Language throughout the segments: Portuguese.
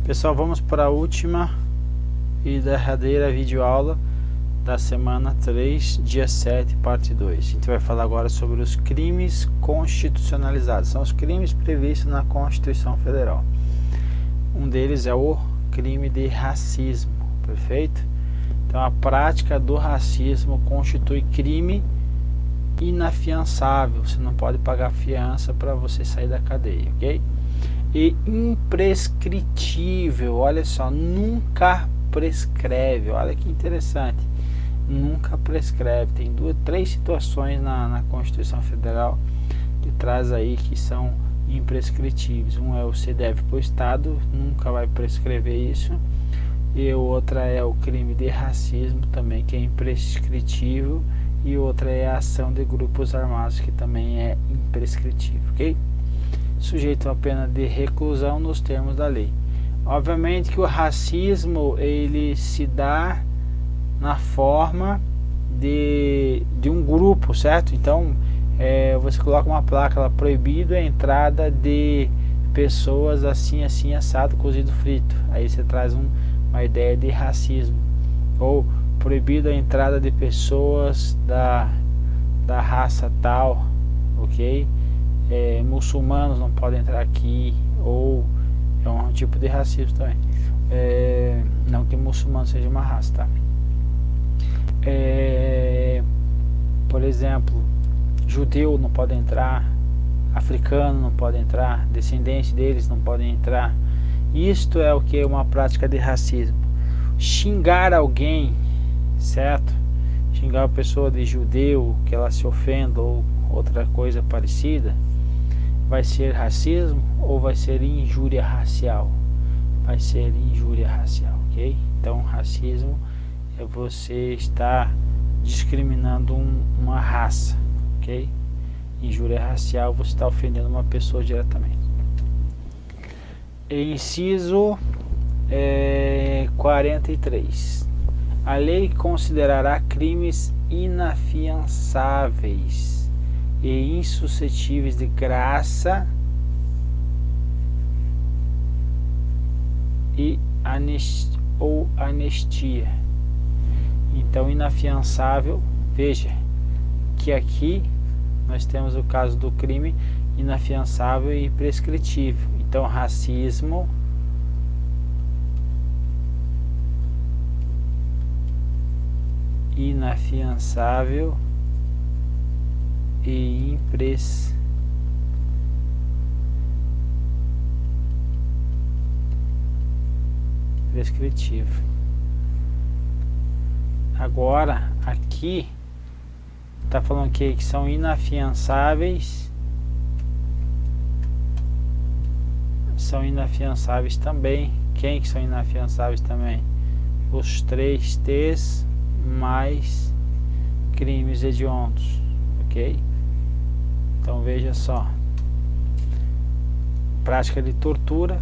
Pessoal, vamos para a última e derradeira videoaula da semana 3, dia 7, parte 2. A gente vai falar agora sobre os crimes constitucionalizados. São os crimes previstos na Constituição Federal. Um deles é o crime de racismo, perfeito? Então a prática do racismo constitui crime inafiançável. Você não pode pagar fiança para você sair da cadeia, ok? E imprescritível, olha só, nunca prescreve. Olha que interessante, nunca prescreve. Tem três situações na Constituição Federal que traz aí que são imprescritíveis. Um é o se deve para o Estado, nunca vai prescrever isso. E outra é o crime de racismo também, que é imprescritível. E outra é a ação de grupos armados, que também é imprescritível, ok? Sujeito a pena de reclusão nos termos da lei. Obviamente que o racismo ele se dá na forma de um grupo, certo? Então você coloca uma placa lá, proibido a entrada de pessoas assim, assim, assado, cozido, frito. Aí você traz uma ideia de racismo. Ou proibido a entrada de pessoas da raça tal, ok? Muçulmanos não podem entrar aqui, ou é um tipo de racismo também. Não que muçulmano seja uma raça, tá? Por exemplo, judeu não pode entrar, africano não pode entrar, descendentes deles não podem entrar. Isto é o que? Uma prática de racismo. Xingar alguém, certo? Xingar a pessoa de judeu, que ela se ofenda ou outra coisa parecida, vai ser racismo ou vai ser injúria racial? Vai ser injúria racial, ok? Então racismo é você estar discriminando uma raça, ok? Injúria racial, você está ofendendo uma pessoa diretamente. Inciso 43. A lei considerará crimes inafiançáveis e insuscetíveis de graça e anistia. Então, inafiançável, veja que aqui nós temos o caso do crime inafiançável e prescritível. Então, racismo, inafiançável e prescritivo. Agora aqui está falando que são inafiançáveis, também. Quem que são inafiançáveis também? Os 3 T's mais crimes hediondos, ok? Então veja só: prática de tortura,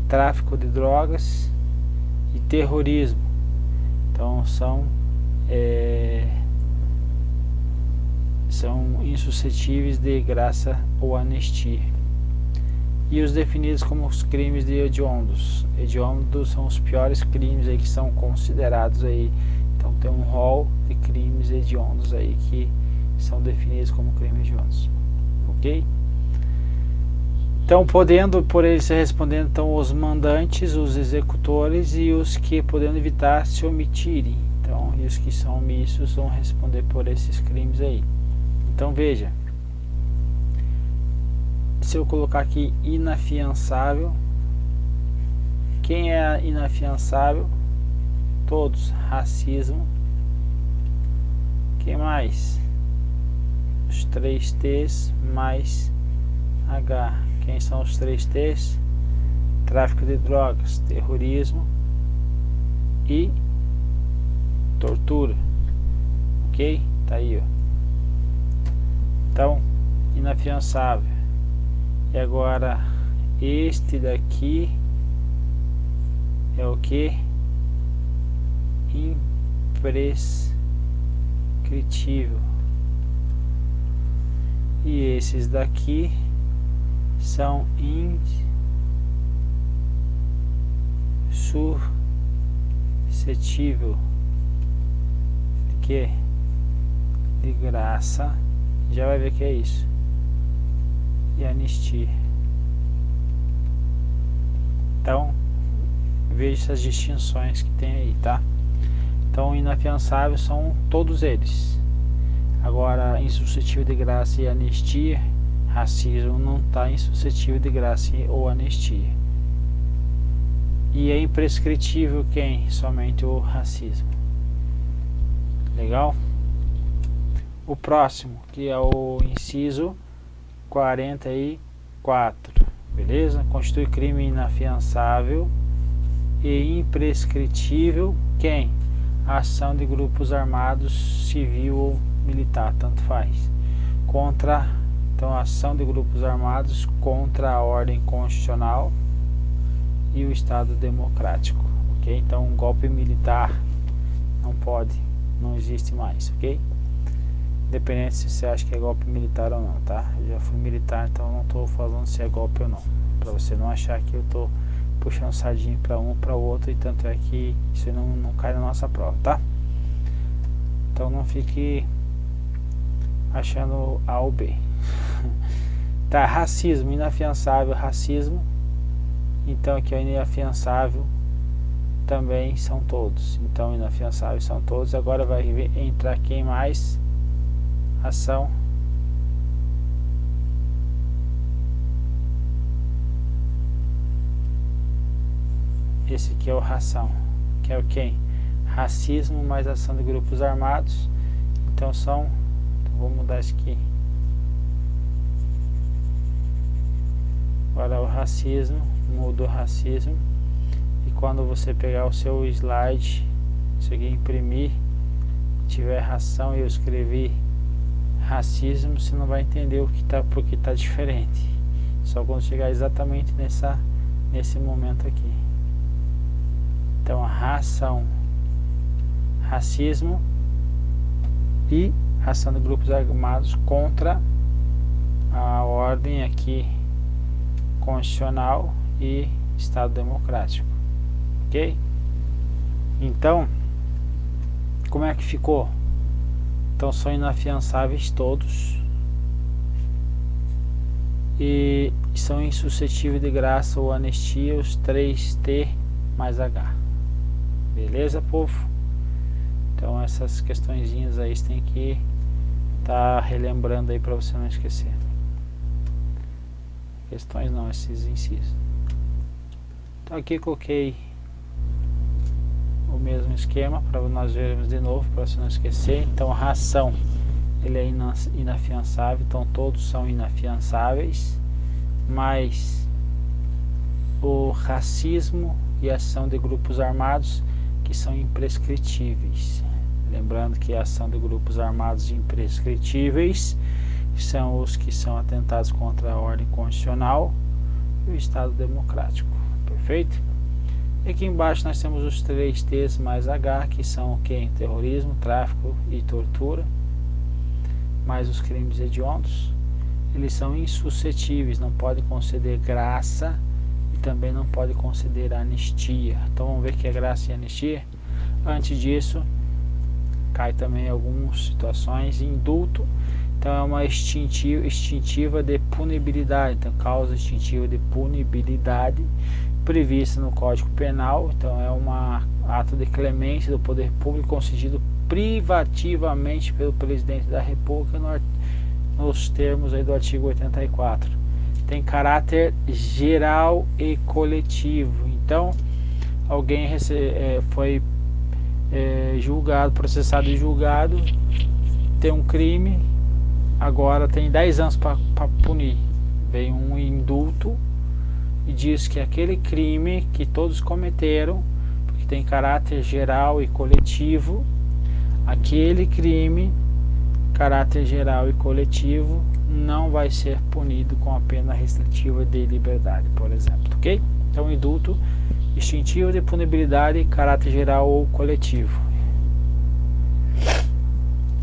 tráfico de drogas e terrorismo. Então são insuscetíveis de graça ou anistia. E os definidos como os crimes de hediondos. Hediondos são os piores crimes aí que são considerados aí. Então tem um rol de crimes hediondos aí que são definidos como crimes hediondos, ok? Então, podendo por eles ser respondendo, então, os mandantes, os executores e os que podendo evitar se omitirem. Então, e os que são omissos vão responder por esses crimes aí. Então, veja, se eu colocar aqui inafiançável, quem é inafiançável? Todos. Racismo. Quem mais? Os 3 T's mais H. Quem são os 3 T's? Tráfico de drogas, terrorismo e tortura, ok? Tá aí, ó. Então, inafiançável. E agora este daqui é o que? Imprescritível. E esses daqui são insuscetível de quê? De graça, já vai ver que é isso, e anistia. Então veja essas distinções que tem aí, tá? Então inafiançável são todos eles. Agora insuscetível de graça e anistia, racismo não está insuscetível de graça ou anistia. E é imprescritível quem? Somente o racismo. Legal? O próximo, que é o inciso 44, beleza? Constitui crime inafiançável e imprescritível quem? A ação de grupos armados, civil ou militar, tanto faz. Então a ação de grupos armados contra a ordem constitucional e o Estado democrático, ok? Então um golpe militar não pode, não existe mais, ok? Independente se você acha que é golpe militar ou não, tá? Eu já fui militar, então não estou falando se é golpe ou não, para você não achar que eu estou puxando sardinha para um para o outro, e tanto é que isso não cai na nossa prova, tá? Então não fique achando A ou B. Tá, racismo, inafiançável, racismo. Então aqui é inafiançável também são todos. Então inafiançáveis são todos. Agora vai entrar quem mais? Ação. Esse aqui é o ração, que é o quem? Racismo mais ação de grupos armados. Então são, vou mudar isso aqui. Agora o racismo, muda o racismo. E quando você pegar o seu slide, isso aqui imprimir, tiver ração e eu escrevi racismo, você não vai entender o que tá, porque tá diferente. Só quando chegar exatamente nesse momento aqui. Então a ração, racismo e ação de grupos armados contra a ordem aqui constitucional e Estado democrático, ok? Então como é que ficou? Então são inafiançáveis todos e são insuscetíveis de graça ou anistia os 3T mais H. Beleza, povo? Então essas questõezinhas aí você tem que estar relembrando aí para você não esquecer. Questões não, esses incisos. Então aqui coloquei o mesmo esquema para nós vermos de novo, para você não esquecer. Então a ração, ele é inafiançável, então todos são inafiançáveis, mas o racismo e a ação de grupos armados que são imprescritíveis. Lembrando que a ação de grupos armados imprescritíveis são os que são atentados contra a ordem constitucional e o Estado democrático. Perfeito? E aqui embaixo nós temos os 3T's mais H, que são quem? Terrorismo, tráfico e tortura, mais os crimes hediondos. Eles são insuscetíveis, não podem conceder graça e também não podem conceder anistia. Então vamos ver o que é graça e anistia. Antes disso, cai também algumas situações. Indulto, então é uma extintiva de punibilidade, então causa extintiva de punibilidade prevista no Código Penal. Então é um ato de clemência do poder público concedido privativamente pelo presidente da República nos termos aí do artigo 84. Tem caráter geral e coletivo. Então alguém foi julgado, processado e julgado, tem um crime, agora tem 10 anos para punir. Vem um indulto e diz que aquele crime que todos cometeram, porque tem caráter geral e coletivo, aquele crime, caráter geral e coletivo, não vai ser punido com a pena restritiva de liberdade, por exemplo, ok? Então indulto, extintivo de punibilidade, caráter geral ou coletivo.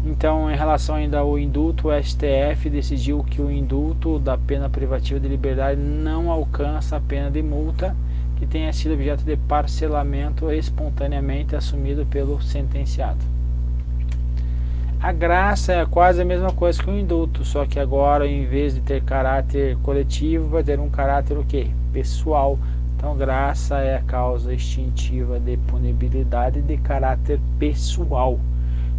Então, em relação ainda ao indulto, o STF decidiu que o indulto da pena privativa de liberdade não alcança a pena de multa, que tenha sido objeto de parcelamento espontaneamente assumido pelo sentenciado. A graça é quase a mesma coisa que o indulto, só que agora, em vez de ter caráter coletivo, vai ter um caráter o quê? Pessoal. Então, graça é a causa extintiva de punibilidade de caráter pessoal,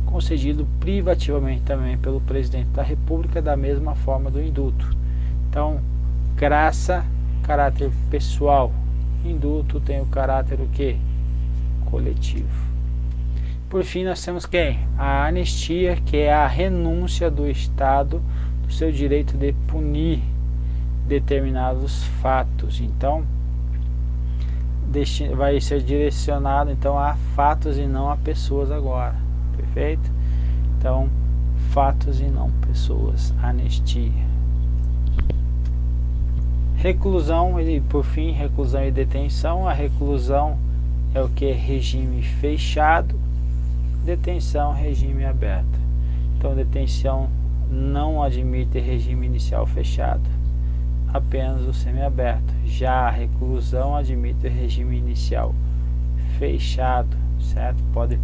concedido privativamente também pelo presidente da República, da mesma forma do indulto. Então, graça, caráter pessoal. Indulto tem o caráter o quê? Coletivo. Por fim, nós temos quem? A anistia, que é a renúncia do Estado do seu direito de punir determinados fatos. Então, vai ser direcionado então a fatos e não a pessoas agora. Perfeito? Então, fatos e não pessoas. Anistia. Reclusão, e por fim, reclusão e detenção. A reclusão é o que? Regime fechado. Detenção, regime aberto. Então, detenção não admite regime inicial fechado, apenas o semiaberto. Já a reclusão admite regime inicial fechado, certo? Pode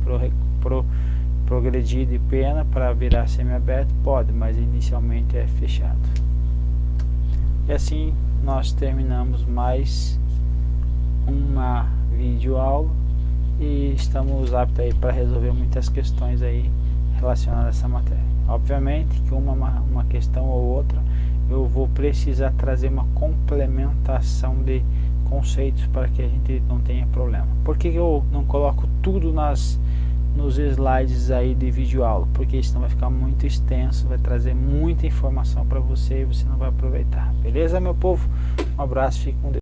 progredir de pena para virar semiaberto? Pode, mas inicialmente é fechado. E assim nós terminamos mais uma videoaula e estamos aptos aí para resolver muitas questões aí relacionadas a essa matéria. Obviamente que uma questão ou outra eu vou precisar trazer uma complementação de conceitos para que a gente não tenha problema. Por que eu não coloco tudo nos slides aí de videoaula? Porque senão vai ficar muito extenso, vai trazer muita informação para você e você não vai aproveitar. Beleza, meu povo? Um abraço, fique com Deus.